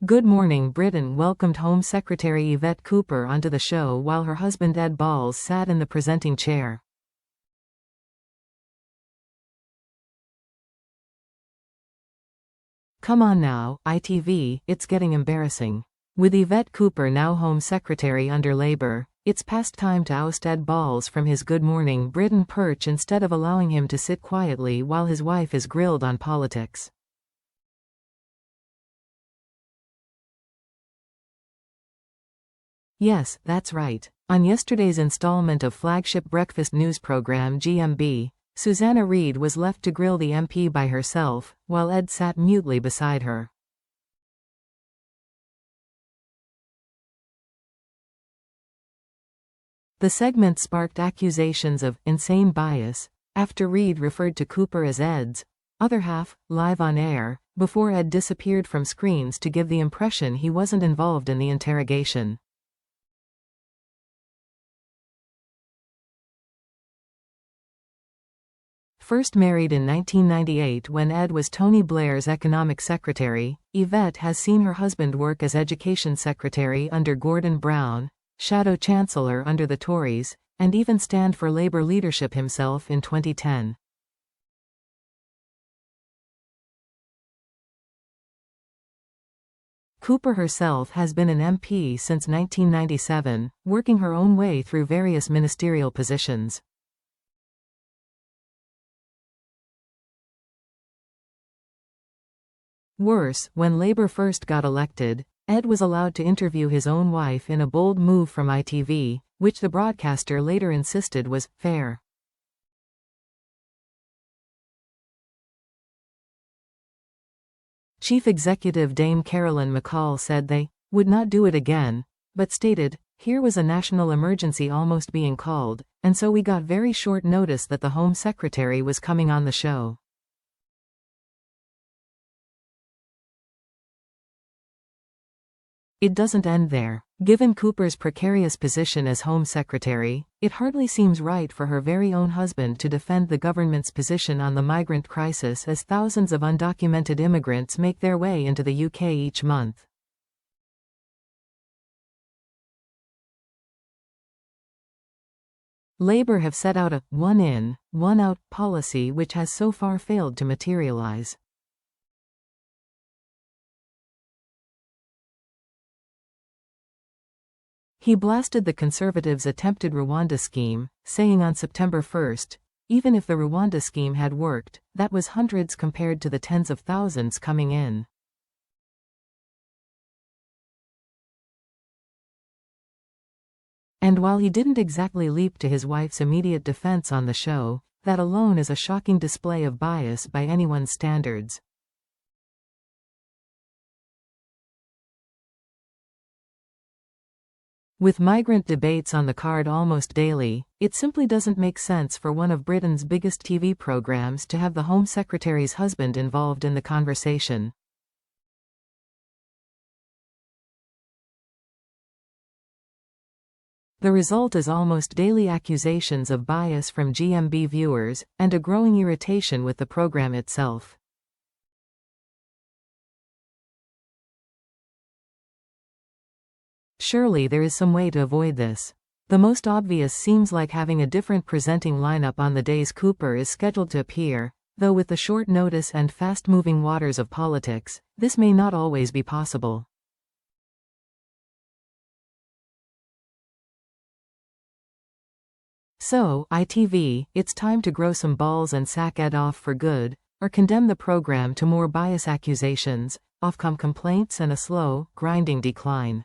Good Morning Britain welcomed Home Secretary Yvette Cooper onto the show while her husband Ed Balls sat in the presenting chair. Come on now, ITV, it's getting embarrassing. With Yvette Cooper now Home Secretary under Labour, it's past time to oust Ed Balls from his Good Morning Britain perch instead of allowing him to sit quietly while his wife is grilled on politics. Yes, that's right. On yesterday's installment of flagship breakfast news program GMB, Susanna was left to grill the MP by herself, while Ed sat mutely beside her. The segment sparked accusations of insane bias, after Reid referred to Cooper as Ed's other half, live on air, before Ed disappeared from screens to give the impression he wasn't involved in the interrogation. First married in 1998 when Ed was Tony Blair's economic secretary, Yvette has seen her husband work as education secretary under Gordon Brown, shadow chancellor under the Tories, and even stand for Labour leadership himself in 2010. Cooper herself has been an MP since 1997, working her own way through various ministerial positions. Worse, when Labour first got elected, Ed was allowed to interview his own wife in a bold move from ITV, which the broadcaster later insisted was fair. Chief Executive Dame Caroline McCall said they would not do it again, but stated, here was a national emergency almost being called, and so we got very short notice that the Home Secretary was coming on the show. It doesn't end there. Given Cooper's precarious position as Home Secretary, it hardly seems right for her very own husband to defend the government's position on the migrant crisis as thousands of undocumented immigrants make their way into the UK each month. Labour have set out a one in, one out policy which has so far failed to materialise. He blasted the Conservatives' attempted Rwanda scheme, saying on September 1, even if the Rwanda scheme had worked, that was hundreds compared to the tens of thousands coming in. And while he didn't exactly leap to his wife's immediate defense on the show, that alone is a shocking display of bias by anyone's standards. With migrant debates on the card almost daily, it simply doesn't make sense for one of Britain's biggest TV programs to have the Home Secretary's husband involved in the conversation. The result is almost daily accusations of bias from GMB viewers, and a growing irritation with the program itself. Surely there is some way to avoid this. The most obvious seems like having a different presenting lineup on the days Cooper is scheduled to appear, though with the short notice and fast-moving waters of politics, this may not always be possible. So, ITV, it's time to grow some balls and sack Ed off for good, or condemn the program to more bias accusations, Ofcom complaints and a slow, grinding decline.